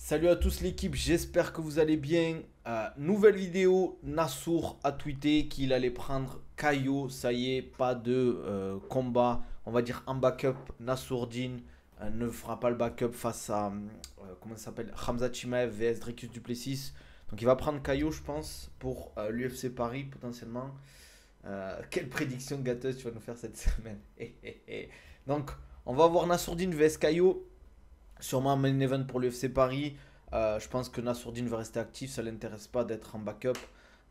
Salut à tous l'équipe, j'espère que vous allez bien. Nouvelle vidéo, Nassour a tweeté qu'il allait prendre Caio. Ça y est, pas de combat, on va dire en backup. Nassourdine ne fera pas le backup face à, comment ça s'appelle, Khamzat Chimaev vs Dricus Duplessis. Donc il va prendre Caio, je pense, pour l'UFC Paris potentiellement. Quelle prédiction gâteuse tu vas nous faire cette semaine. Donc on va voir Nassourdine vs Caio. Sûrement un main event pour l'UFC Paris. Je pense que Nassourdine va rester actif. Ça ne l'intéresse pas d'être en backup.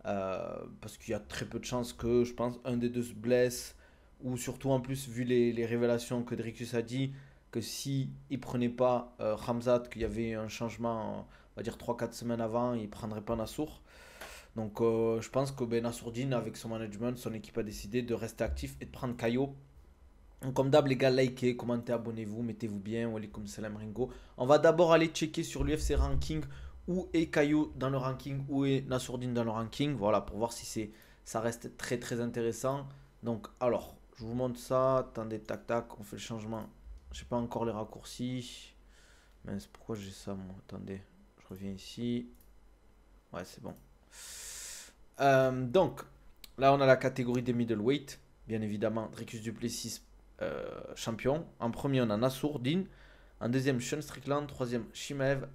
Parce qu'il y a très peu de chances que, je pense, un des deux se blesse. Ou surtout, en plus, vu les révélations que Dricus a dit, que si il prenait pas Khamzat, qu'il y avait un changement, on va dire 3 4 semaines avant, il ne prendrait pas Nassour. Donc, je pense que ben, Nassourdine, avec son management, son équipe a décidé de rester actif et de prendre Caio. Donc, comme d'hab, les gars, likez, commentez, abonnez-vous, mettez-vous bien. Walaikum salam Ringo. On va d'abord aller checker sur l'UFC Ranking où est Caio dans le ranking, où est Nassourdine dans le ranking. Voilà, pour voir si ça reste très très intéressant. Donc, alors, je vous montre ça. Attendez, tac tac, on fait le changement. Je sais pas encore les raccourcis. Mais c'est pourquoi j'ai ça, moi. Attendez, je reviens ici. Ouais, c'est bon. Donc, là, on a la catégorie des middleweight. Bien évidemment, Dricus Duplessis champion. En premier, on a Nassourdine. En deuxième, Sean Strickland. Troisième, Shimaev,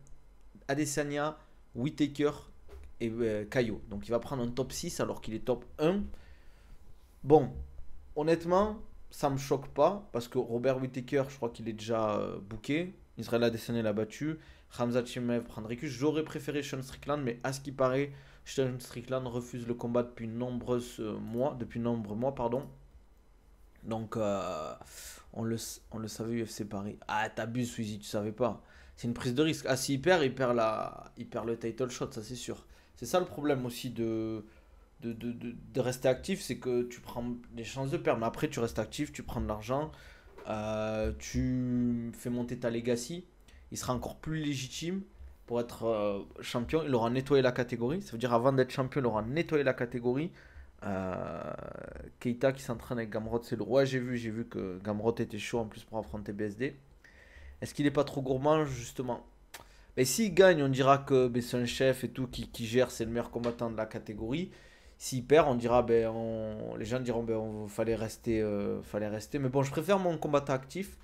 Adesanya, Whittaker et Caio. Donc il va prendre un top 6 alors qu'il est top 1. Bon, honnêtement, ça me choque pas parce que Robert Whittaker, je crois qu'il est déjà booké. Israël Adesanya l'a battu. Khamzat Chimaev prend Ricus. J'aurais préféré Sean Strickland, mais à ce qui paraît, Sean Strickland refuse le combat depuis nombreux mois, pardon. Donc, on le savait, UFC Paris. Ah, t'abuses, Sweezy, tu savais pas. C'est une prise de risque. Ah, s'il perd, il perd le title shot, ça c'est sûr. C'est ça le problème aussi de rester actif, c'est que tu prends des chances de perdre. Mais après, tu restes actif, tu prends de l'argent, tu fais monter ta legacy. Il sera encore plus légitime pour être champion. Il aura nettoyé la catégorie. Ça veut dire avant d'être champion, il aura nettoyé la catégorie. Euh, Keita qui s'entraîne avec Gamrot, c'est le roi. J'ai vu que Gamrot était chaud en plus pour affronter BSD. Est-ce qu'il est pas trop gourmand justement? Mais s'il gagne, on dira que ben, c'est un chef et tout qui gère, c'est le meilleur combattant de la catégorie. S'il perd, on dira ben, les gens diront ben, fallait rester. Mais bon, je préfère mon combattant actif.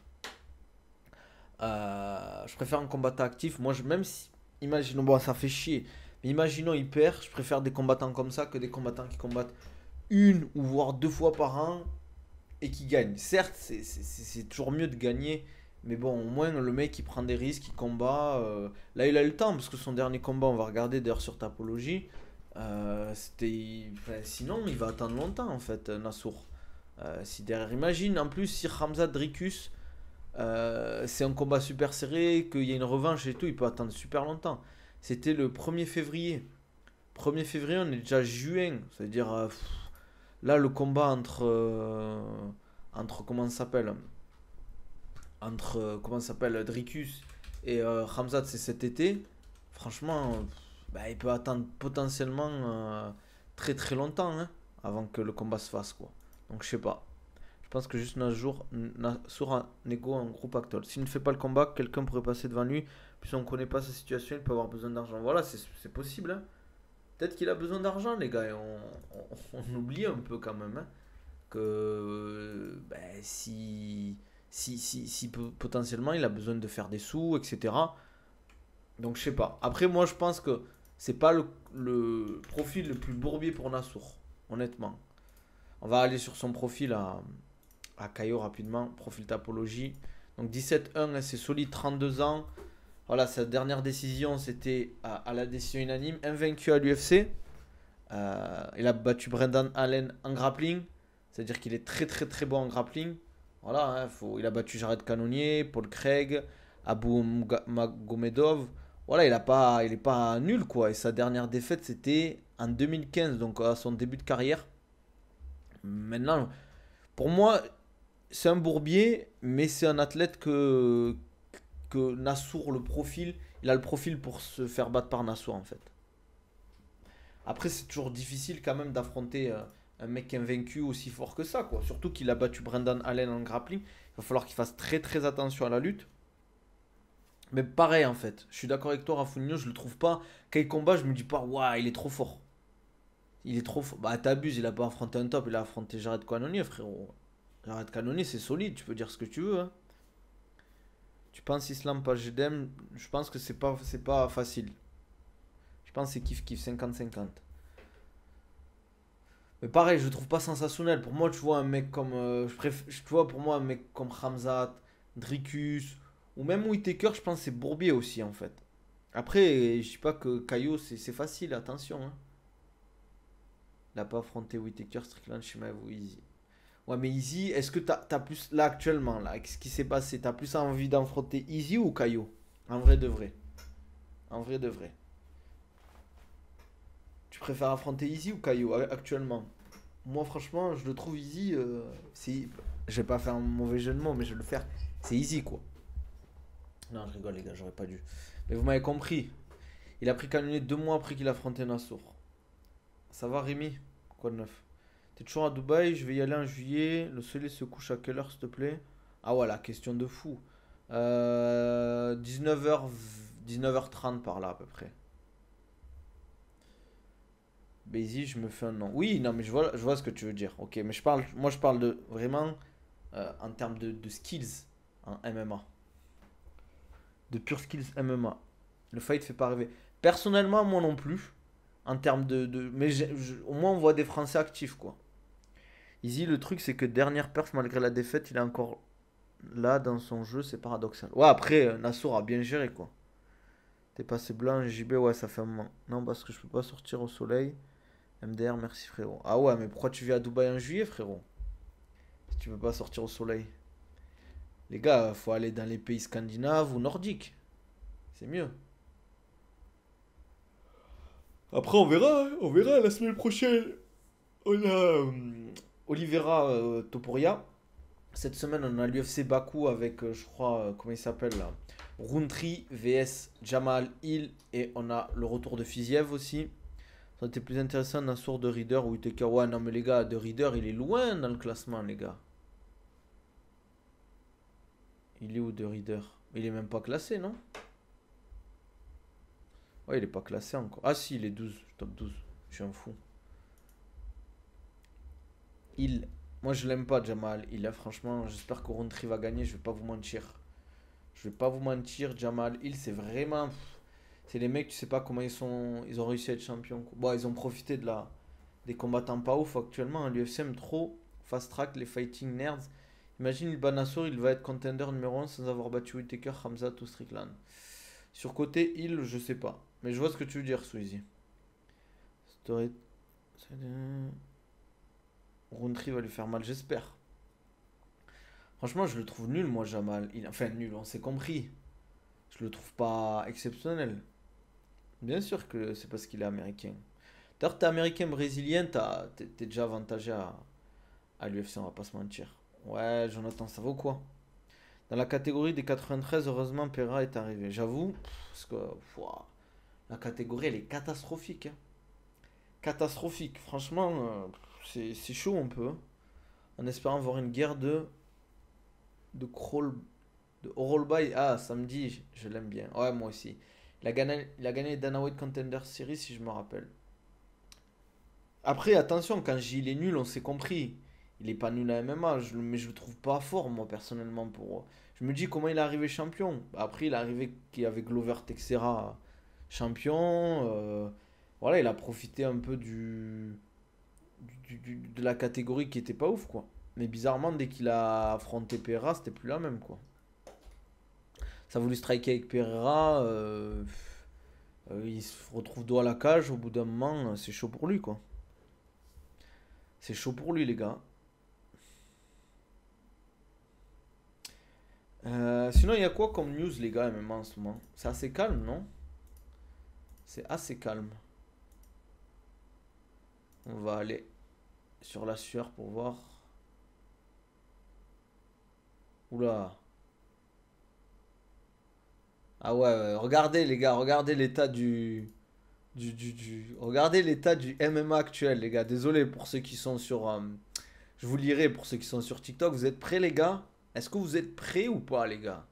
Je préfère un combattant actif. Moi, même si, imaginons, bon, ça fait chier. Mais imaginons il perd, je préfère des combattants comme ça que des combattants qui combattent une ou voire deux fois par an et qui gagnent. Certes, c'est toujours mieux de gagner, mais bon, au moins le mec il prend des risques, il combat. Là, il a eu le temps parce que son dernier combat, on va regarder d'ailleurs sur Tapologie. Enfin, sinon, il va attendre longtemps en fait, Nassour. Si derrière, imagine en plus si Hamza Dricus, c'est un combat super serré, qu'il y a une revanche et tout, il peut attendre super longtemps. C'était le 1er février. 1er février, on est déjà juin. C'est-à-dire, là, le combat entre comment ça s'appelle? Entre, comment ça s'appelle? Dricus et Khamzat, c'est cet été. Franchement, bah, il peut attendre potentiellement très très longtemps hein, avant que le combat se fasse, quoi. Donc, je sais pas. Je pense que juste Nassour a négo en gros pactole. S'il ne fait pas le combat, quelqu'un pourrait passer devant lui. Puis on ne connaît pas sa situation, il peut avoir besoin d'argent. Voilà, c'est possible. Hein. Peut-être qu'il a besoin d'argent, les gars. Et on oublie un peu quand même hein, que ben, si potentiellement il a besoin de faire des sous, etc. Donc je sais pas. Après, moi je pense que c'est pas le profil le plus bourbier pour Nassour, honnêtement. On va aller sur son profil à Caio rapidement. Profil topologie. Donc 17-1, c'est solide, 32 ans. Voilà, sa dernière décision, c'était à la décision unanime. Invaincu à l'UFC. Il a battu Brendan Allen en grappling. C'est-à-dire qu'il est très très très bon en grappling. Voilà, hein, il a battu Jared Cannonier, Paul Craig, Abu Magomedov. Voilà, il est pas nul quoi. Et sa dernière défaite, c'était en 2015, donc à son début de carrière. Maintenant, pour moi, c'est un bourbier, mais c'est un athlète que Nassour, le profil, il a le profil pour se faire battre par Nassour en fait. Après, c'est toujours difficile quand même d'affronter un mec invaincu aussi fort que ça, quoi. Surtout qu'il a battu Brendan Allen en grappling. Il va falloir qu'il fasse très très attention à la lutte. Mais pareil en fait. Je suis d'accord avec toi, Rafinha, je le trouve pas. Quand il combat, je me dis pas, waouh, il est trop fort. Il est trop fort. Bah, t'abuses, il a pas affronté un top, il a affronté Jared Cannonier, frérot. Jared Cannonier, c'est solide, tu peux dire ce que tu veux. Hein. Tu penses Islam Pajedem, je pense que c'est pas facile. Je pense que c'est kiff-kiff, 50-50. Mais pareil, je le trouve pas sensationnel. Pour moi, tu vois, un mec comme. Tu vois, pour moi, un mec comme Khamzat, Dricus, ou même Whittaker, je pense que c'est Bourbier aussi, en fait. Après, je dis pas que Caillot, c'est facile, attention. Hein. Il n'a pas affronté Whittaker, Strickland, Shimaev ou Easy. Ouais, mais Easy, est-ce que t'as plus. Là, actuellement, là, avec ce qui s'est passé, t'as plus envie d'affronter Easy ou Caillot? En vrai de vrai. En vrai de vrai. Tu préfères affronter Easy ou Caillot actuellement? Moi, franchement, je le trouve easy. Je vais pas faire un mauvais jeu de mots, mais je vais le faire. C'est easy, quoi. Non, je rigole, les gars, j'aurais pas dû. Mais vous m'avez compris. Il a pris canonnier 2 mois après qu'il a affronté Nassour. Ça va, Rémi? Quoi de neuf? T'es toujours à Dubaï, je vais y aller en juillet. Le soleil se couche à quelle heure, s'il te plaît? Ah ouais, la question de fou. 19h, 19h30 par là, à peu près. Bazy, je me fais un nom. Oui, non, mais je vois ce que tu veux dire. Ok, mais moi je parle de vraiment en termes de skills en MMA. De pure skills MMA. Le fight fait pas rêver. Personnellement, moi non plus. En termes mais au moins on voit des Français actifs, quoi. Easy, le truc, c'est que dernière perf, malgré la défaite, il est encore là dans son jeu, c'est paradoxal. Ouais, après, Nassour a bien géré, quoi. T'es passé blanc, JB, ouais, ça fait un moment. Non, parce que je peux pas sortir au soleil. MDR, merci frérot. Ah ouais, mais pourquoi tu vis à Dubaï en juillet, frérot? Si tu peux pas sortir au soleil. Les gars, faut aller dans les pays scandinaves ou nordiques. C'est mieux. Après, on verra la semaine prochaine. On a Oliveira Topuria. Cette semaine, on a l'UFC Bakou avec, je crois, comment il s'appelle là? Rountree vs Jamal Hill. Et on a le retour de Fiziev aussi. Ça aurait été plus intéressant d'un sourd de Reader ou Whittaker. Ouais, non, mais les gars, de Reader, il est loin dans le classement, les gars. Il est où de Reader? Il est même pas classé, non? Ouais, il est pas classé encore. Ah si, il est 12, top 12. Je suis un fou. Il. Moi, je l'aime pas, Jamal. Il a franchement, j'espère que Roundtree va gagner. Je vais pas vous mentir. Je vais pas vous mentir, Jamal Hill, c'est vraiment. C'est les mecs, tu sais pas comment ils ont réussi à être champions. Quoi. Bon, ils ont profité des combattants pas ouf actuellement. L'UFC aime trop fast track les fighting nerds. Imagine il bat Nassour, il va être contender numéro 1 sans avoir battu Whittaker, Hamzat ou Strickland. Sur côté Hill, je sais pas. Mais je vois ce que tu veux dire, Sweezy. Story. Roundtree va lui faire mal, j'espère. Franchement, je le trouve nul, moi, Jamal. Enfin, nul, on s'est compris. Je le trouve pas exceptionnel. Bien sûr que c'est parce qu'il est américain. D'ailleurs, t'es américain brésilien, t'es déjà avantagé à l'UFC, on va pas se mentir. Ouais, Jonathan, ça vaut quoi? Dans la catégorie des 93, heureusement, Pereira est arrivé. J'avoue, parce que ouah, la catégorie, elle est catastrophique. Hein. Catastrophique. Franchement, c'est chaud un peu. Hein. En espérant voir une guerre de crawl, de Orolbai. Ah, samedi, je l'aime bien. Ouais, moi aussi. Il a gagné Dana White Contender Series, si je me rappelle. Après, attention, quand je dis il est nul, on s'est compris. Il est pas nul à MMA, mais je le trouve pas fort, moi, personnellement. Je me dis comment il est arrivé champion. Après, il est arrivé avec Glover Texera champion. Voilà, il a profité un peu de la catégorie qui était pas ouf, quoi. Mais bizarrement, dès qu'il a affronté Pereira, c'était plus la même, quoi. Ça a voulu striker avec Pereira. Il se retrouve dos à la cage. Au bout d'un moment, c'est chaud pour lui, quoi. C'est chaud pour lui, les gars. Sinon, il y a quoi comme news, les gars, même en ce moment? C'est assez calme, non? C'est assez calme. On va aller sur la sueur pour voir. Oula. Ah ouais, ouais, regardez, les gars, regardez l'état regardez l'état du MMA actuel, les gars. Désolé pour ceux qui sont sur. Je vous lirai pour ceux qui sont sur TikTok. Vous êtes prêts, les gars? Est-ce que vous êtes prêts ou pas, les gars?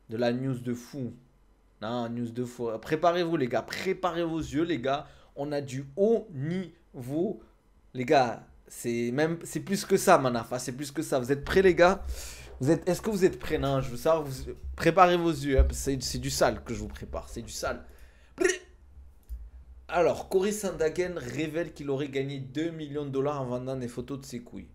De la news de fou. Non, news de fou. Préparez-vous, les gars. Préparez vos yeux, les gars. On a du haut niveau. Les gars, c'est plus que ça, Manafa. C'est plus que ça. Vous êtes prêts, les gars? Est-ce que vous êtes prêts? Non, je veux savoir. Préparez vos yeux, hein, c'est du sale que je vous prépare. C'est du sale. Alors, Cory Sandhagen révèle qu'il aurait gagné 2 millions de dollars en vendant des photos de ses couilles.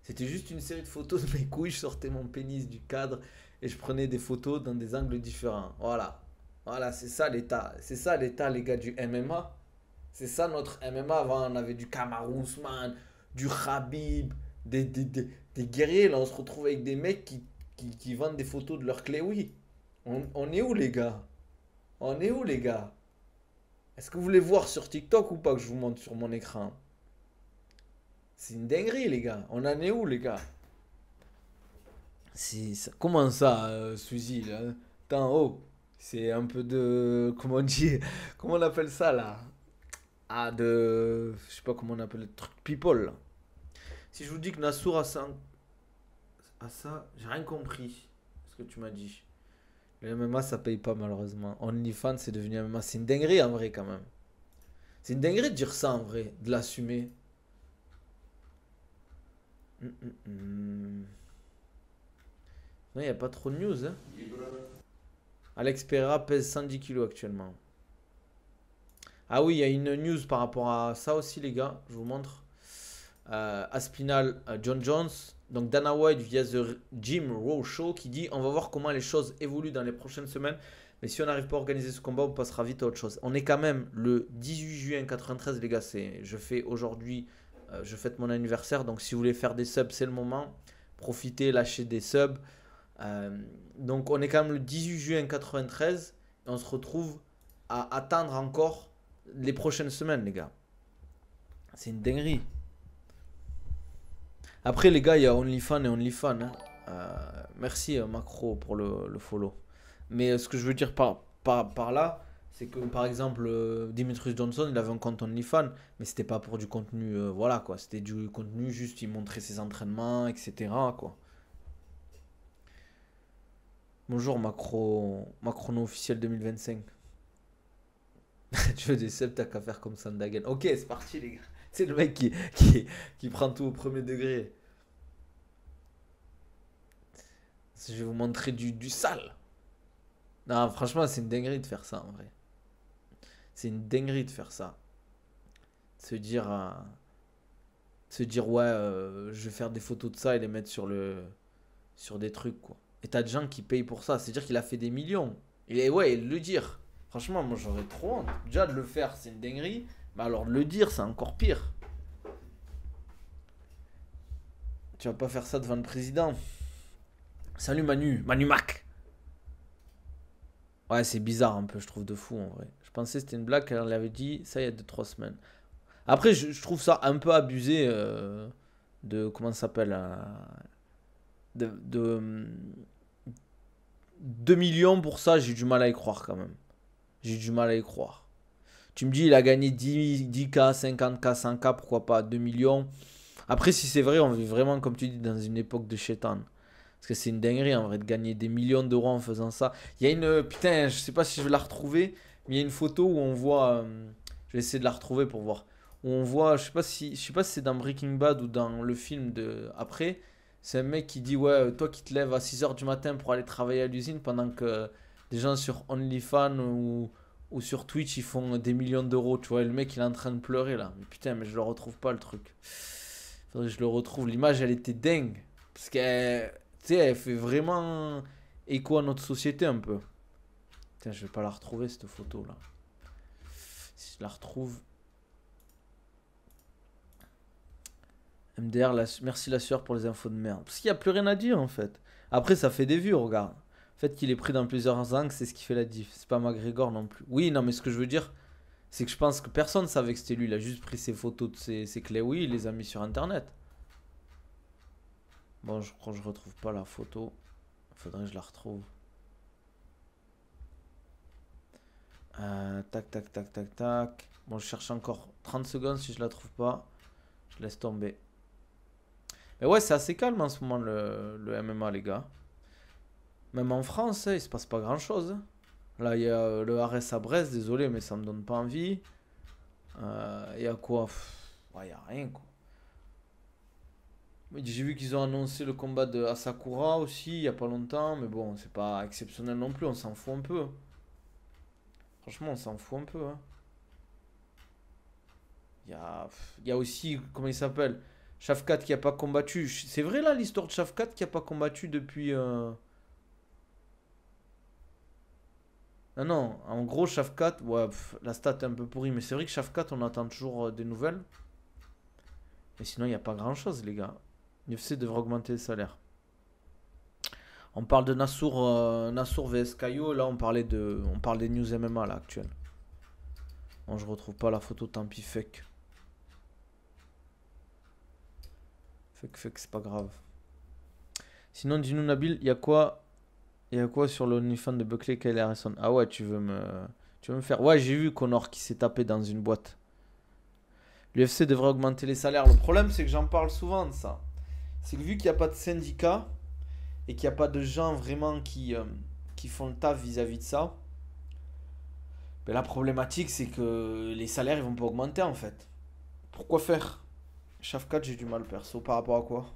C'était juste une série de photos de mes couilles. Je sortais mon pénis du cadre et je prenais des photos dans des angles différents. Voilà. Voilà, c'est ça l'état. C'est ça l'état, les gars, du MMA. C'est ça notre MMA. Avant, on avait du Kamaru Usman, du Khabib, des guerriers. Là, on se retrouve avec des mecs qui vendent des photos de leur clé. Oui. On est où, les gars? On est où, les gars? Est-ce que vous voulez voir sur TikTok ou pas que je vous montre sur mon écran? C'est une dinguerie, les gars. On en est où, les gars? Comment ça, Suzy, là? Attends, oh. C'est un peu de... Comment on dit? Comment on appelle ça, là? Ah, de... Je sais pas comment on appelle le truc. People, là. Si je vous dis que Nassour a ça, j'ai rien compris. Ce que tu m'as dit. Le MMA, ça paye pas, malheureusement. OnlyFans, c'est devenu MMA. C'est une dinguerie, en vrai, quand même. C'est une dinguerie de dire ça, en vrai. De l'assumer. Non, il n'y a pas trop de news, hein. Alex Pereira pèse 110 kilos actuellement. Ah oui, il y a une news par rapport à ça aussi, les gars. Je vous montre. Aspinal, John Jones. Donc Dana White via The Jim Rowe Show qui dit on va voir comment les choses évoluent dans les prochaines semaines. Mais si on n'arrive pas à organiser ce combat, on passera vite à autre chose. On est quand même le 18 juin 93, les gars. Je fais aujourd'hui, je fête mon anniversaire. Donc si vous voulez faire des subs, c'est le moment. Profitez, lâchez des subs. Donc on est quand même le 18 juin 93 et on se retrouve à attendre encore les prochaines semaines, les gars. C'est une dinguerie. Après, les gars, il y a OnlyFans et OnlyFans, hein. Merci Macro pour le follow. Mais ce que je veux dire par là, c'est que par exemple, Demetrius Johnson, il avait un compte OnlyFans, mais c'était pas pour du contenu, voilà quoi. C'était du contenu juste, il montrait ses entraînements, etc. quoi. Bonjour Macrono officiel 2025. Tu veux des subs, t'as qu'à faire comme Sandagen. Ok, c'est parti les gars. C'est le mec qui prend tout au premier degré. Je vais vous montrer du sale. Non, franchement, c'est une dinguerie de faire ça en vrai. C'est une dinguerie de faire ça. Se dire, ouais, je vais faire des photos de ça et les mettre sur des trucs quoi. Et t'as des gens qui payent pour ça. C'est-à-dire qu'il a fait des millions. Et ouais, et le dire. Franchement, moi j'aurais trop honte. Déjà de le faire, c'est une dinguerie. Mais alors de le dire, c'est encore pire. Tu vas pas faire ça devant le président. Salut Manu, Manu Mac. Ouais, c'est bizarre un peu, je trouve de fou en vrai. Je pensais que c'était une blague qu'elle l'avait dit ça il y a 2-3 semaines. Après, je trouve ça un peu abusé de. Comment ça s'appelle de 2 millions pour ça, j'ai du mal à y croire quand même. J'ai du mal à y croire. Tu me dis, il a gagné 10K, 50K, 100K, pourquoi pas 2 millions. Après, si c'est vrai, on vit vraiment, comme tu dis, dans une époque de chétan. Parce que c'est une dinguerie en vrai de gagner des millions d'euros en faisant ça. Il y a une. Putain, je sais pas si je vais la retrouver, mais il y a une photo où on voit. Je vais essayer de la retrouver pour voir. Où on voit, je sais pas si c'est dans Breaking Bad ou dans le film de après. C'est un mec qui dit ouais, toi qui te lèves à 6 heures du matin pour aller travailler à l'usine pendant que des gens sur OnlyFans ou sur Twitch ils font des millions d'euros. Tu vois, et le mec il est en train de pleurer là. Mais putain, mais je le retrouve pas le truc. Faudrait que je le retrouve. L'image elle était dingue. Parce qu'elle, tu sais, elle fait vraiment écho à notre société un peu. Tiens, je vais pas la retrouver cette photo là. Si je la retrouve. MDR, merci la sueur pour les infos de merde. Parce qu'il n'y a plus rien à dire en fait. Après, ça fait des vues, regarde. Le fait qu'il est pris dans plusieurs angles, c'est ce qui fait la diff. C'est pas McGregor non plus. Oui, non, mais ce que je veux dire, c'est que je pense que personne ne savait que c'était lui. Il a juste pris ses photos de ses clés. Oui, il les a mis sur internet. Bon, je crois que je retrouve pas la photo. Faudrait que je la retrouve. Tac, tac, tac, tac, tac. Bon, je cherche encore 30 secondes. Si je la trouve pas, je laisse tomber. Mais ouais, c'est assez calme en ce moment le MMA, les gars. Même en France, il se passe pas grand chose. Là, il y a le RS à Brest, désolé, mais ça me donne pas envie. Il y a quoi? Il y a rien, quoi. Oui, j'ai vu qu'ils ont annoncé le combat de Asakura aussi, il y a pas longtemps, mais bon, c'est pas exceptionnel non plus, on s'en fout un peu. Franchement, on s'en fout un peu, hein. Il y a aussi, comment il s'appelle? Shafkat qui a pas combattu. C'est vrai là l'histoire de Shafkat qui a pas combattu depuis. Non, non, en gros, Shafkat, ouais, la stat est un peu pourrie, mais c'est vrai que Shafkat, on attend toujours des nouvelles. Mais sinon, il n'y a pas grand-chose, les gars. L'UFC devrait augmenter le salaire. On parle de Nassour vs Caio, là on parle des news MMA là actuelles. Bon, je retrouve pas la photo, tant pis, fake. Fake, c'est pas grave. Sinon, dis-nous Nabil, il y a quoi sur l'OnlyFans de Buckley Kyle Harrison? Ah ouais, tu veux me faire. Ouais, j'ai vu Connor qui s'est tapé dans une boîte. L'UFC devrait augmenter les salaires. Le problème, c'est que j'en parle souvent de ça. C'est que vu qu'il n'y a pas de syndicat et qu'il n'y a pas de gens vraiment qui font le taf vis-à-vis de ça, ben la problématique, c'est que les salaires, ils vont pas augmenter en fait. Pourquoi faire? Shafkat, j'ai du mal perso. Par rapport à quoi?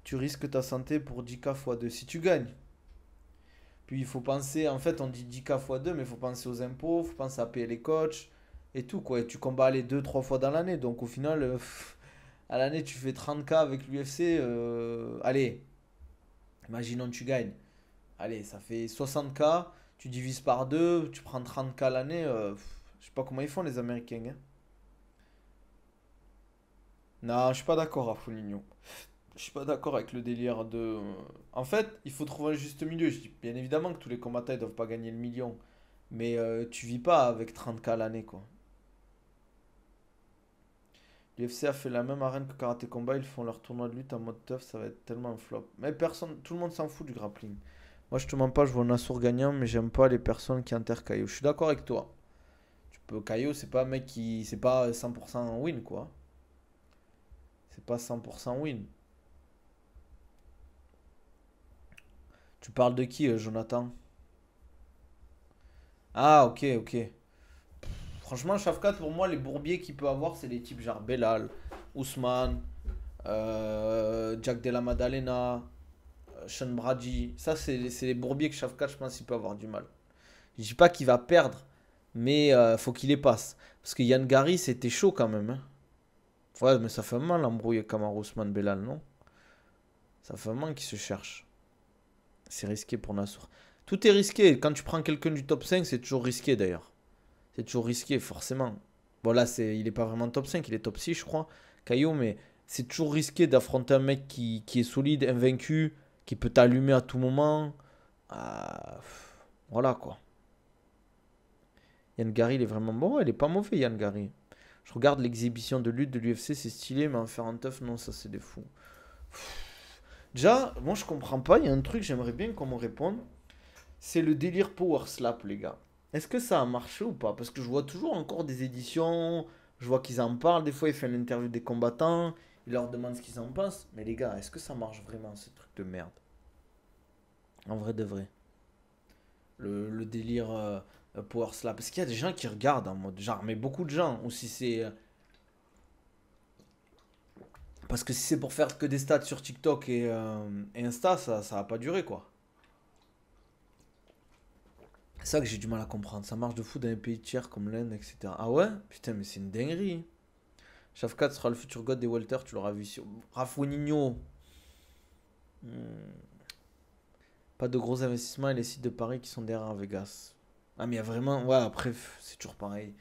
Tu risques ta santé pour 10K x 2 si tu gagnes. Puis il faut penser, en fait, on dit 10K x 2, mais il faut penser aux impôts, il faut penser à payer les coachs et tout, quoi. Et tu combats les 2 3 fois dans l'année. Donc au final, à l'année, tu fais 30K avec l'UFC. Allez, imaginons que tu gagnes. Allez, ça fait 60K. Tu divises par 2, tu prends 30K l'année. Je sais pas comment ils font les Américains, hein. Non, je suis pas d'accord à Foligno. Je suis pas d'accord avec le délire de. En fait, il faut trouver un juste milieu. Je dis bien évidemment que tous les combattants ils doivent pas gagner le million. Mais tu vis pas avec 30K l'année, quoi. L'UFC a fait la même arène que Karate Combat. Ils font leur tournoi de lutte en mode tough. Ça va être tellement un flop. Mais personne, tout le monde s'en fout du grappling. Moi, je te mens pas, je vois Nassour gagnant, mais j'aime pas les personnes qui enterrent Caillou. Je suis d'accord avec toi. Caillou, c'est pas un mec qui. C'est pas 100% win, quoi. C'est pas 100% win. Tu parles de qui, Jonathan? Ah, ok, ok. Franchement, Shafkat, pour moi, les bourbiers qu'il peut avoir, c'est les types genre Belal, Ousmane, Jack Della Maddalena, Sean Brady. Ça, c'est les bourbiers que Shafkat, je pense, il peut avoir du mal. Je dis pas qu'il va perdre, mais faut qu'il les passe. Parce que Yann Gary, c'était chaud quand même, hein. Ouais, mais ça fait mal embrouiller Kamaru Ousmane Belal, non? Ça fait mal qu'il se cherche. C'est risqué pour Nassour. Tout est risqué. Quand tu prends quelqu'un du top 5, c'est toujours risqué d'ailleurs. C'est toujours risqué, forcément. Bon, là, il est pas vraiment top 5, il est top 6, je crois. Caillot, mais c'est toujours risqué d'affronter un mec qui est solide, invaincu, qui peut t'allumer à tout moment. Voilà, quoi. Yann Gary, il est vraiment bon. Il est pas mauvais, Yann Gary. Je regarde l'exhibition de lutte de l'UFC, c'est stylé, mais en faire un teuf, non, ça, c'est des fous. Déjà, moi, je comprends pas. Il y a un truc, j'aimerais bien qu'on me réponde. C'est le délire Power Slap, les gars. Est-ce que ça a marché ou pas? Parce que je vois toujours encore des éditions, je vois qu'ils en parlent, des fois ils font une interview des combattants, ils leur demandent ce qu'ils en pensent. Mais les gars, est-ce que ça marche vraiment, ce truc de merde? En vrai de vrai. Le délire Power Slap. Parce qu'il y a des gens qui regardent en mode genre, mais beaucoup de gens. Ou si c'est. Parce que si c'est pour faire que des stats sur TikTok et Insta, ça va pas durer quoi. C'est ça que j'ai du mal à comprendre. Ça marche de fou dans les pays tiers comme l'Inde, etc. Ah ouais? Putain, mais c'est une dinguerie. Shafkat sera le futur god des Walter, tu l'auras vu sur. Rafonigno. Pas de gros investissements et les sites de paris qui sont derrière Vegas. Ah, mais il y a vraiment. Ouais, après, c'est toujours pareil.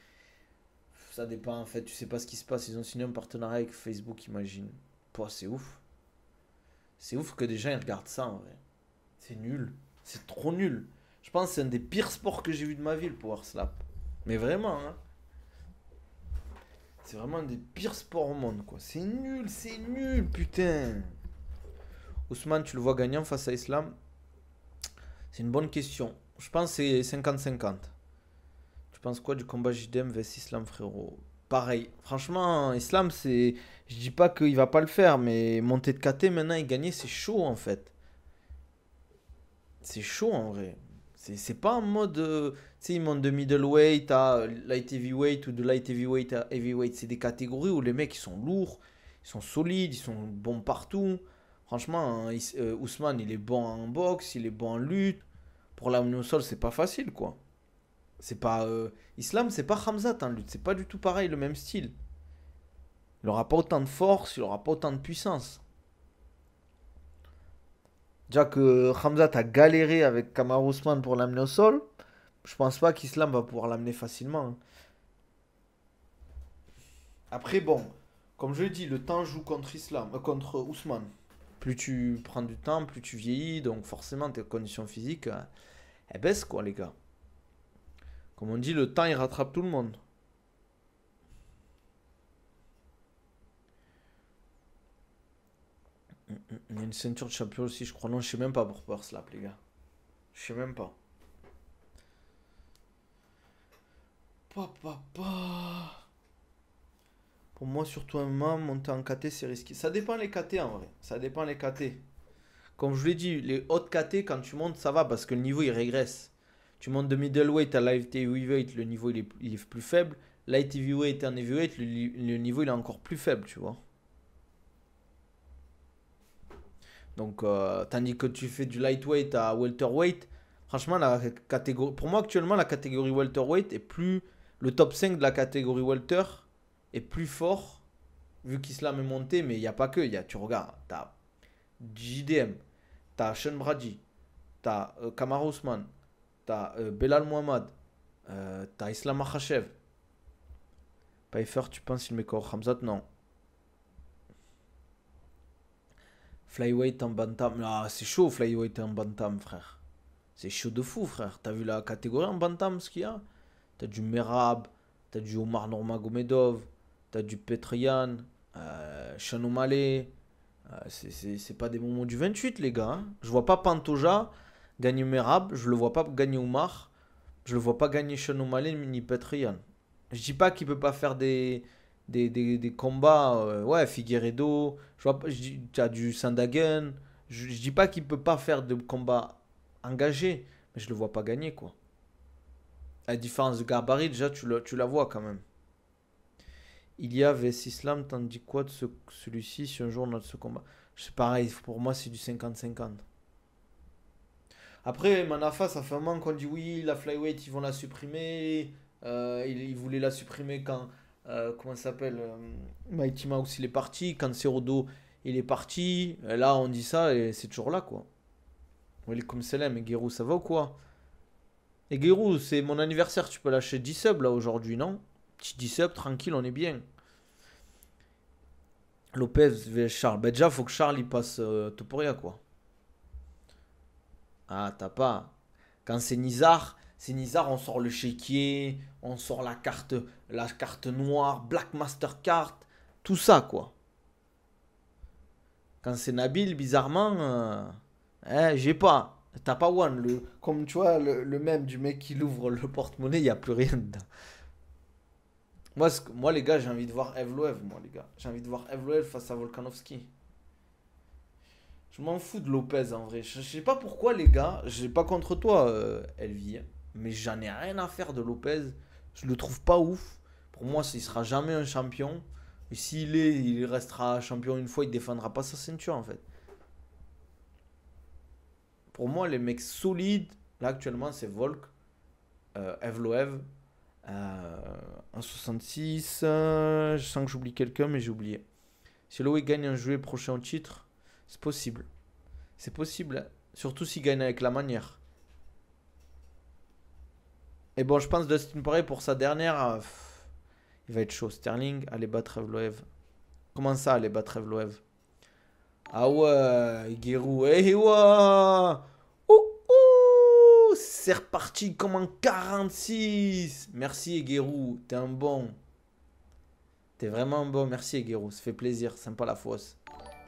Ça dépend en fait, tu sais pas ce qui se passe. Ils ont signé un partenariat avec Facebook, imagine. Pouah, c'est ouf. C'est ouf que des gens ils regardent ça en vrai. C'est nul. C'est trop nul. Je pense que c'est un des pires sports que j'ai vu de ma vie, le Power Slap. Mais vraiment, hein. C'est vraiment un des pires sports au monde, quoi. C'est nul, putain. Ousmane, tu le vois gagnant face à Islam? C'est une bonne question. Je pense que c'est 50-50. Tu penses quoi du combat JDM vs Islam, frérot? Pareil. Franchement, Islam, c'est. Je dis pas qu'il va pas le faire, mais monter de KT maintenant et gagner, c'est chaud en fait. C'est chaud en vrai. C'est pas en mode. Tu sais, ils montent de middleweight à light heavyweight ou de light heavyweight à heavyweight. C'est des catégories où les mecs ils sont lourds, ils sont solides, ils sont bons partout. Franchement, hein, Ousmane il est bon en boxe, il est bon en lutte. Pour l'amener au sol, c'est pas facile quoi. C'est pas. Islam, c'est pas Khamzat en lutte, c'est pas du tout pareil, le même style. Il aura pas autant de force, il aura pas autant de puissance. Déjà que Khamzat a galéré avec Kamaru Usman pour l'amener au sol, je pense pas qu'Islam va pouvoir l'amener facilement, hein. Après, bon, comme je l'ai dit, le temps joue contre contre Ousmane. Plus tu prends du temps, plus tu vieillis, donc forcément tes conditions physiques, elles baissent quoi, les gars. Comme on dit, le temps il rattrape tout le monde. Il y a une ceinture de champion aussi, je crois. Non, je sais même pas pour Power Slap, les gars. Je sais même pas. Pa. Pour moi, surtout un moment, monter en KT, c'est risqué. Ça dépend les KT en vrai. Ça dépend les KT. Comme je vous l'ai dit, les hautes KT, quand tu montes, ça va parce que le niveau il régresse. Tu montes de middleweight à light heavyweight, le niveau il est plus faible. Light heavyweight en heavyweight, le niveau il est encore plus faible, tu vois. Donc, tandis que tu fais du lightweight à welterweight, franchement, pour moi actuellement, la catégorie welterweight est plus. Le top 5 de la catégorie welter est plus fort, vu qu'Islam est monté, mais il n'y a pas que. Tu regardes, tu as JDM, tu as Sean Brady, tu as Kamaru Usman, tu as Belal Muhammad, tu as Islam Makhachev. Pfeiffer, tu penses il met quoi? Hamzat, non. Flyweight en bantam. Ah, c'est chaud, flyweight en bantam, frère. C'est chaud de fou, frère. T'as vu la catégorie en bantam, ce qu'il y a? T'as du Merab, t'as du Omar Nurmagomedov, t'as du Petrian, Sean O'Malley. C'est pas des moments du 28, les gars, hein. Je vois pas Pantoja gagner Merab, je le vois pas gagner Omar, je le vois pas gagner Sean O'Malley ni Petrian. Je dis pas qu'il peut pas faire des combats, ouais, Figueiredo, je vois pas, tu as du Sandagen, je dis pas qu'il peut pas faire de combats engagés, mais je le vois pas gagner, quoi. La différence de gabarit, déjà, tu la vois quand même. Il y a vs Islam, t'en dis quoi de celui-ci si un jour on a de ce combat? C'est pareil, pour moi c'est du 50-50. Après, Manafa, ça fait un moment qu'on dit oui, la flyweight, ils vont la supprimer. Ils voulaient la supprimer quand, comment ça s'appelle, Mighty Mouse, il est parti. Quand Cerudo, il est parti. Et là, on dit ça et c'est toujours là, quoi. Oui, comme Selem et Guérou, ça va ou quoi? Et Guérou, c'est mon anniversaire, tu peux lâcher 10 subs là aujourd'hui, non? Petit 10 subs, tranquille, on est bien. Lopez vs Charles. Ben déjà, faut que Charles il passe Topuria, quoi. Ah, t'as pas. Quand c'est Nizar, on sort le chéquier, on sort la carte noire, Black Mastercard, tout ça, quoi. Quand c'est Nabil, bizarrement, j'ai pas. T'as pas one. Comme tu vois, le même du mec qui l'ouvre le porte-monnaie, il n'y a plus rien dedans. Moi, les gars, j'ai envie de voir Evloev, moi, les gars. J'ai envie de voir Evloev face à Volkanovski. Je m'en fous de Lopez en vrai. Je sais pas pourquoi les gars, j'ai pas contre toi Elvie, hein, mais j'en ai rien à faire de Lopez. Je le trouve pas ouf. Pour moi, il sera jamais un champion. Et s'il est, il restera champion une fois, il défendra pas sa ceinture en fait. Pour moi, les mecs solides, là actuellement, c'est Volk, Evloev, en 66. Je sens que j'oublie quelqu'un, mais j'ai oublié. Si Loïc gagne un jouet prochain au titre, c'est possible. C'est possible, hein. Surtout s'il gagne avec la manière. Et bon, je pense Dustin Poirier pour sa dernière, il va être chaud. Sterling, allez battre Evloev. Comment ça, allez battre Evloev? Ah ouais, Guérou. Eh ouais. Ouh, ouh, c'est reparti comme en 46. Merci, Guérou. T'es un bon. T'es vraiment un bon. Merci, Guérou. Ça fait plaisir. Sympa la fosse.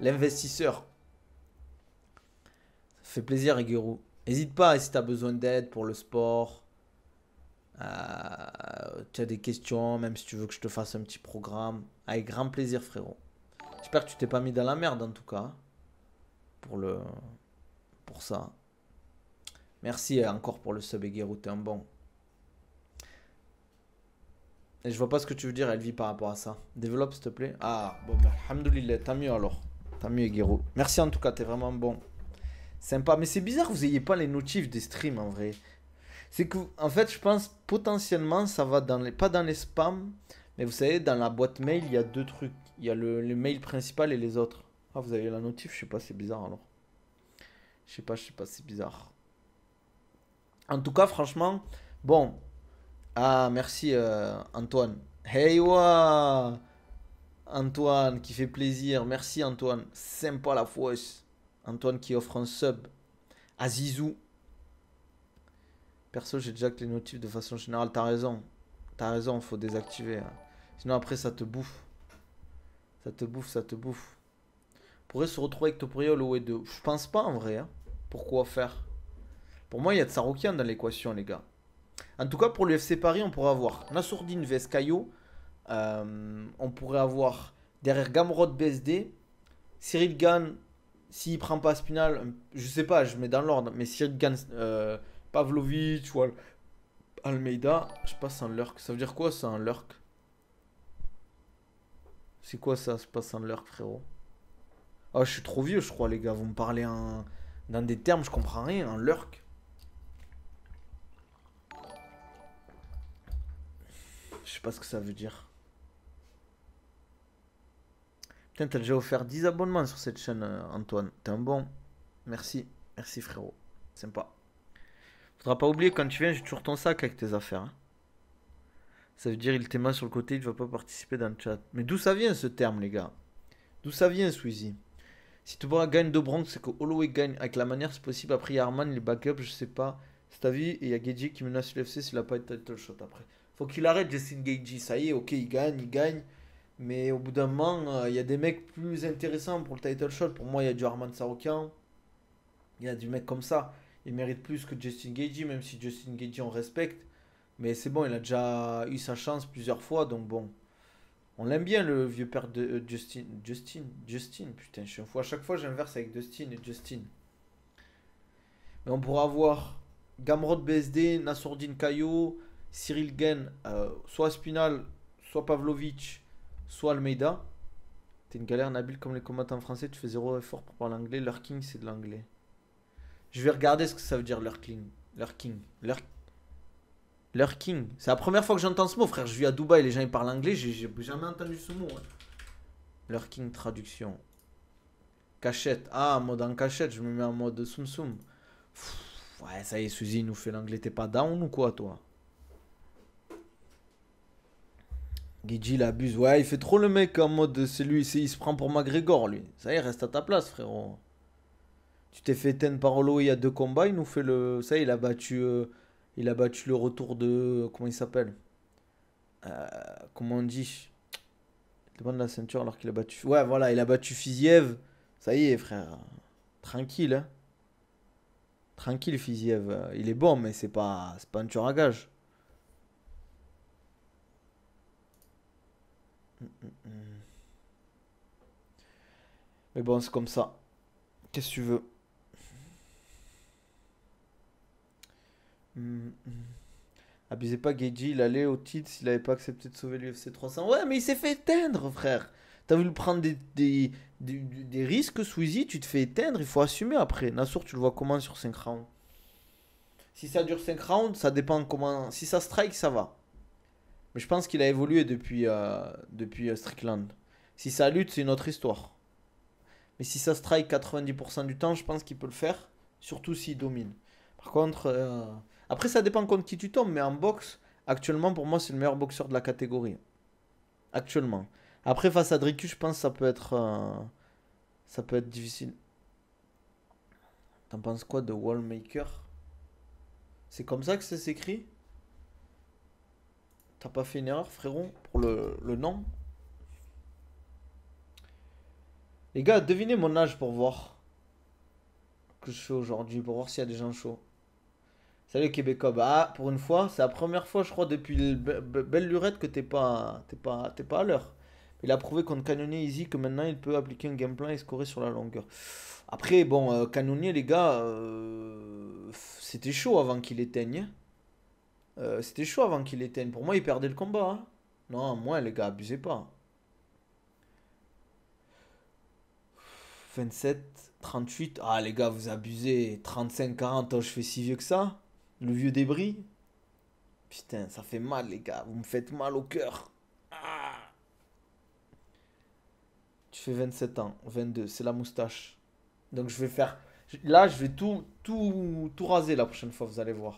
L'investisseur. Ça fait plaisir, Guérou. N'hésite pas si t'as besoin d'aide pour le sport. Tu as des questions, même si tu veux que je te fasse un petit programme. Avec grand plaisir, frérot. J'espère que tu t'es pas mis dans la merde en tout cas. Pour ça. Merci encore pour le sub, Eguerou, t'es un bon. Et je vois pas ce que tu veux dire, elle vit par rapport à ça. Développe, s'il te plaît. Ah, bon, bah, alhamdoulilah, tant mieux alors. Tant mieux, Eguerou. Merci en tout cas, t'es vraiment bon. Sympa. Mais c'est bizarre que vous ayez pas les notifs des streams en vrai. C'est que, en fait, je pense potentiellement ça va dans les, pas dans les spams, mais vous savez, dans la boîte mail, il y a deux trucs. Il y a le mail principal et les autres. Ah, vous avez la notif, je sais pas, c'est bizarre alors. Je sais pas, c'est bizarre. En tout cas, franchement, bon. Ah, merci Antoine. Hey, wa Antoine qui fait plaisir. Merci Antoine. Sympa la fausse. Antoine qui offre un sub. Azizou. Perso, j'ai déjà que les notifs de façon générale. T'as raison. T'as raison, faut désactiver, hein. Sinon après ça te bouffe. Ça te bouffe, ça te bouffe. On pourrait se retrouver avec Topriol ou E2. Je pense pas en vrai, hein. Pourquoi faire? Pour moi, il y a de Saroukian dans l'équation, les gars. En tout cas, pour l'UFC Paris, on pourrait avoir Nassourdine vs Caillot. On pourrait avoir derrière Gamrod BSD. Cyril Gann, s'il prend pas Spinal, je sais pas, je mets dans l'ordre, mais Cyril Gann, Pavlovich ou Almeida, je passe en lurk. Ça veut dire quoi ça, un lurk? C'est quoi ça, je passe en lurk, frérot? Ah, je suis trop vieux, je crois, les gars. Vous me parlez dans des termes, je comprends rien. Un lurk. Je sais pas ce que ça veut dire. Putain, t'as déjà offert 10 abonnements sur cette chaîne, Antoine. T'es un bon. Merci. Merci, frérot. Sympa. Faudra pas oublier, quand tu viens, j'ai toujours ton sac avec tes affaires, hein. Ça veut dire il t'aima sur le côté, il ne va pas participer dans le chat. Mais d'où ça vient ce terme, les gars? D'où ça vient, Sweezy? Si tu vois gagne de Bronx, c'est que Holloway gagne avec la manière, c'est possible. Après, il y a Arman, les backups, je sais pas. C'est ta vie. Et il y a Geji qui menace l'UFC s'il a pas de title shot après. Faut qu'il arrête, Justin Geji. Ça y est, ok, il gagne, il gagne. Mais au bout d'un moment, il y a des mecs plus intéressants pour le title shot. Pour moi, il y a du Arman Saroukian. Il y a du mec comme ça. Il mérite plus que Justin Geji, même si Justin Geji on respecte. Mais c'est bon, il a déjà eu sa chance plusieurs fois, donc bon. On l'aime bien, le vieux père de Justin, putain, je suis un fou. À chaque fois, j'inverse avec Dustin et Justin. Mais on pourra avoir Gamrod BSD, Nassourdine Caillot, Cyril Gain, soit Spinal, soit Pavlovich, soit Almeida. T'es une galère, Nabil, comme les combattants français, tu fais zéro effort pour parler anglais. Lurking, c'est de l'anglais. Je vais regarder ce que ça veut dire, lurking. Lurking. Lurking. C'est la première fois que j'entends ce mot, frère. Je vis à Dubaï, les gens ils parlent anglais, j'ai jamais entendu ce mot, hein. Lurking, traduction. Cachette. Ah, en mode en cachette, je me mets en mode soum soum. Ouais, ça y est, Suzy il nous fait l'anglais. T'es pas down ou quoi, toi? Guidji, il abuse. Ouais, il fait trop le mec en mode c'est lui, il se prend pour McGregor, lui. Ça y est, reste à ta place, frérot. Tu t'es fait ten par Holloway il y a deux combats, il nous fait le. Ça y est, il a battu le retour de. Comment il s'appelle? Comment on dit? Il demande la ceinture alors qu'il a battu. Ouais, voilà, il a battu Fiziev. Ça y est, frère. Tranquille, hein. Tranquille, Fiziev. Il est bon, mais c'est pas un tueur à gage. Mais bon, c'est comme ça. Qu'est-ce que tu veux? Hum, hum. Abusez pas, Geji, il allait au titre s'il avait pas accepté de sauver l'UFC 300. Ouais, mais il s'est fait éteindre, frère. T'as voulu prendre des risques, Sweezy, tu te fais éteindre, il faut assumer après. Nassour, tu le vois comment sur 5 rounds? Si ça dure 5 rounds, ça dépend comment. Si ça strike, ça va. Mais je pense qu'il a évolué depuis Strickland. Si ça lutte, c'est une autre histoire. Mais si ça strike 90% du temps, je pense qu'il peut le faire. Surtout s'il domine. Par contre, après, ça dépend contre qui tu tombes. Mais en boxe, actuellement, pour moi, c'est le meilleur boxeur de la catégorie. Actuellement. Après, face à Dricus, je pense que ça peut être difficile. T'en penses quoi de Wallmaker? C'est comme ça que ça s'écrit? T'as pas fait une erreur, frérot, pour le nom? Les gars, devinez mon âge pour voir que je fais aujourd'hui, pour voir s'il y a des gens chauds. Salut Québécois. Bah, pour une fois, c'est la première fois, je crois, depuis Belle Lurette que t'es pas à l'heure. Il a prouvé contre Cannonier Easy que maintenant il peut appliquer un game plan et scorer sur la longueur. Après, bon, Canonnier, les gars, c'était chaud avant qu'il éteigne. C'était chaud avant qu'il éteigne. Pour moi, il perdait le combat, hein. Non, moi, les gars, abusez pas. 27, 38. Ah, les gars, vous abusez. 35, 40. Oh, je fais si vieux que ça. Le vieux débris. Putain, ça fait mal, les gars. Vous me faites mal au cœur. Ah. Tu fais 27 ans. 22. C'est la moustache. Donc, je vais faire. Là, je vais tout raser la prochaine fois, vous allez voir.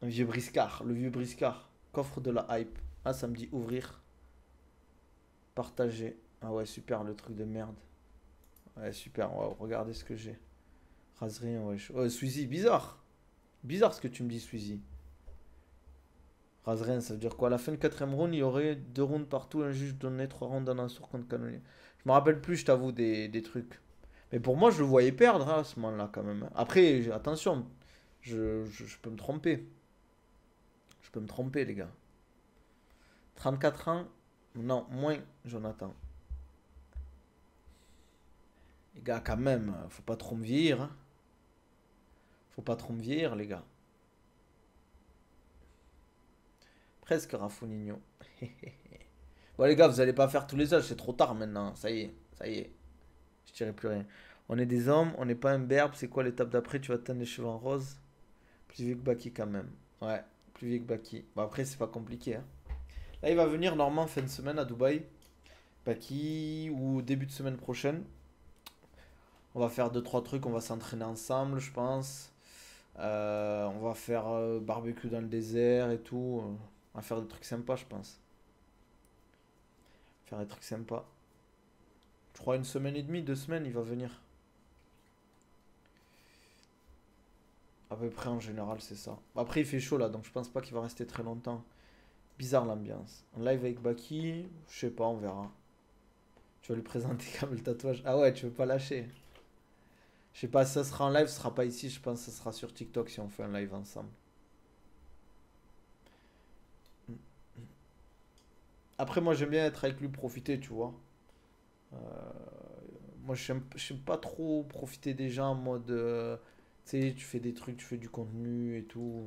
Un vieux briscard. Le vieux briscard. Coffre de la hype. Ah, ça me dit ouvrir. Partager. Ah ouais, super, le truc de merde. Ouais, super. Ouais, regardez ce que j'ai. Raserie, ouais. Squeezie, bizarre. Bizarre ce que tu me dis, Squeezie. Raserin, ça veut dire quoi? À la fin de quatrième round, il y aurait deux rounds partout. Un juge donnait trois rounds dans un sourd contre canonnier. Je me rappelle plus, je t'avoue, des trucs. Mais pour moi, je le voyais perdre hein, à ce moment-là, quand même. Après, attention, je peux me tromper. Je peux me tromper, les gars. 34 ans? Non, moins, Jonathan. Les gars, quand même, faut pas trop me vieillir. Hein. Faut pas trop me vieillir, les gars. Presque Rafoninho. Bon, les gars, vous allez pas faire tous les âges, c'est trop tard maintenant. Ça y est, ça y est. Je dirai plus rien. On est des hommes, on n'est pas un berbe. C'est quoi l'étape d'après? Tu vas teindre les cheveux en rose? Plus vieux que Baki quand même. Ouais, plus vieux que Baki. Bon, après, c'est pas compliqué. Hein. Là, il va venir normalement fin de semaine à Dubaï. Baki, ou début de semaine prochaine. On va faire deux trois trucs. On va s'entraîner ensemble, je pense. On va faire barbecue dans le désert et tout. On va faire des trucs sympas, je pense. Faire des trucs sympas. Je crois une semaine et demie, 2 semaines, il va venir. À peu près en général, c'est ça. Après, il fait chaud là, donc je pense pas qu'il va rester très longtemps. Bizarre l'ambiance. En live avec Baki, je sais pas, on verra. Tu vas lui présenter comme le tatouage. Ah ouais, tu veux pas lâcher. Je sais pas si ça sera en live, ce sera pas ici, je pense que ça sera sur TikTok si on fait un live ensemble. Après, moi j'aime bien être avec lui, profiter, tu vois. Euh, moi j'aime pas trop profiter des gens en mode. Tu sais, tu fais des trucs, tu fais du contenu et tout.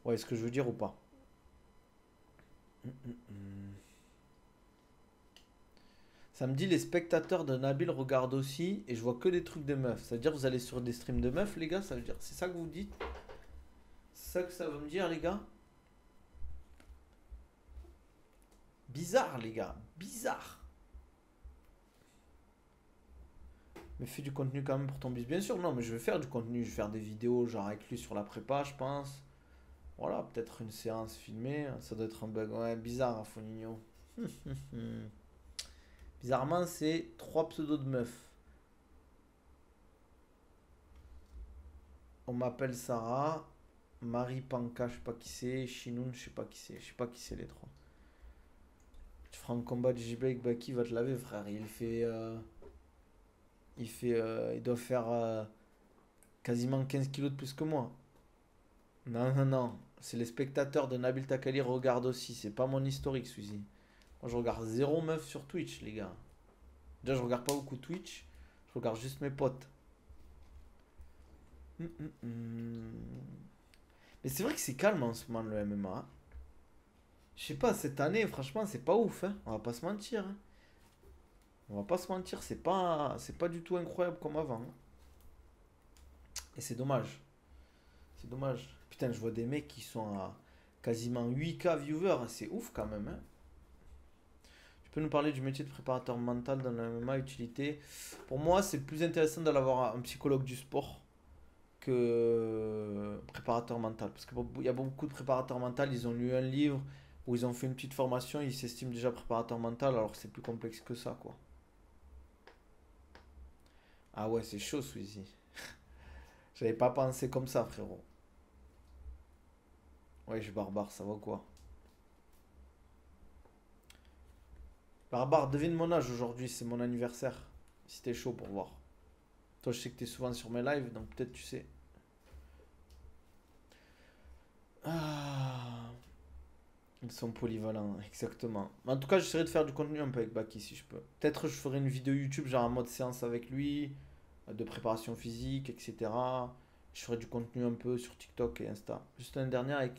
Ouais, est-ce que je veux dire ou pas? Samedi, les spectateurs de Nabil regardent aussi et je vois que des trucs de meufs. Ça veut dire que vous allez sur des streams de meufs, les gars? Ça veut dire, c'est ça que vous dites? C'est ça que ça veut me dire, les gars? Bizarre, les gars. Bizarre. Mais fais du contenu quand même pour ton business. Bien sûr, non, mais je vais faire du contenu. Je vais faire des vidéos, genre avec lui sur la prépa, je pense. Voilà, peut-être une séance filmée. Ça doit être un bug. Ouais, bizarre, hein, Foligno. Bizarrement, c'est trois pseudos de meufs. On m'appelle Sarah. Marie Panka, je sais pas qui c'est. Chinoun, je sais pas qui c'est. Je sais pas qui c'est les trois. Tu feras un combat de JB avec Baki, va te laver, frère. Il doit faire quasiment 15 kilos de plus que moi. Non, non, non. C'est les spectateurs de Nabil Takali regardent aussi. C'est pas mon historique, Suzy. Moi, je regarde zéro meuf sur Twitch, les gars. Déjà, je regarde pas beaucoup Twitch. Je regarde juste mes potes. Mais c'est vrai que c'est calme en ce moment, le MMA. Je sais pas, cette année, franchement, c'est pas ouf, hein. On va pas se mentir. Hein. On va pas se mentir, c'est pas du tout incroyable comme avant. Hein. Et c'est dommage. C'est dommage. Putain, je vois des mecs qui sont à quasiment 8K viewers. C'est ouf quand même. Hein. Tu peux nous parler du métier de préparateur mental dans le MMA, utilité? Pour moi, c'est plus intéressant d'avoir un psychologue du sport que préparateur mental. Parce qu'il y a beaucoup de préparateurs mentaux, ils ont lu un livre ou ils ont fait une petite formation, ils s'estiment déjà préparateur mental alors que c'est plus complexe que ça, quoi. Ah ouais, c'est chaud, Sweezie. J'avais pas pensé comme ça, frérot. Ouais, je barbare, ça va quoi? Barbare, devine mon âge aujourd'hui, c'est mon anniversaire. Si t'es chaud pour voir. Toi, je sais que t'es souvent sur mes lives, donc peut-être tu sais. Ah. Ils sont polyvalents, exactement. Mais en tout cas, j'essaierai de faire du contenu un peu avec Baki si je peux. Peut-être je ferai une vidéo YouTube, genre en mode séance avec lui, de préparation physique, etc. Je ferai du contenu un peu sur TikTok et Insta. Juste l'année dernière avec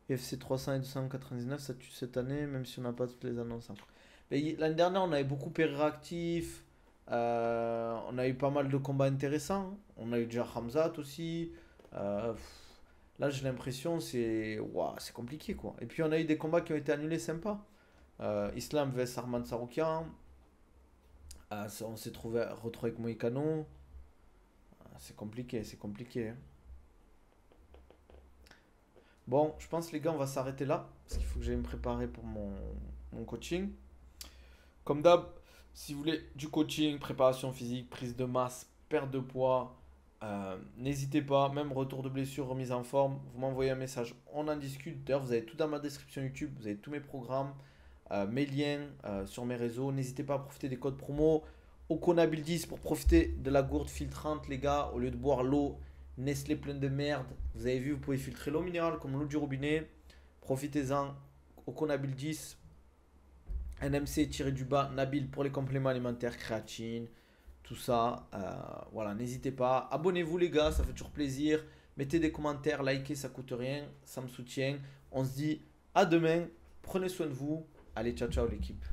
UFC 300 et 299, ça tue cette année, même si on n'a pas toutes les annonces encore. Mais l'année dernière, on avait beaucoup Pereira actif. On a eu pas mal de combats intéressants. On a eu déjà Hamzat aussi. Là, j'ai l'impression c'est ouah, c'est compliqué quoi. Et puis on a eu des combats qui ont été annulés sympas. Islam vs Arman Saroukian. On s'est retrouvé avec Moïcano. C'est compliqué, c'est compliqué, hein. Bon, je pense les gars, on va s'arrêter là. Parce qu'il faut que j'aille me préparer pour mon coaching. Comme d'hab, si vous voulez du coaching, préparation physique, prise de masse, perte de poids, n'hésitez pas, même retour de blessure, remise en forme, vous m'envoyez un message, on en discute. D'ailleurs, vous avez tout dans ma description YouTube, vous avez tous mes programmes, mes liens sur mes réseaux. N'hésitez pas à profiter des codes promo. Oconabil 10 pour profiter de la gourde filtrante, les gars. Au lieu de boire l'eau Nestlé pleine de merde, vous avez vu, vous pouvez filtrer l'eau minérale comme l'eau du robinet. Profitez-en. Oconabil 10, NMC tiré du bas, Nabil pour les compléments alimentaires, créatine, tout ça. Voilà, n'hésitez pas. Abonnez-vous les gars, ça fait toujours plaisir. Mettez des commentaires, likez, ça coûte rien, ça me soutient. On se dit à demain. Prenez soin de vous. Allez, ciao ciao l'équipe.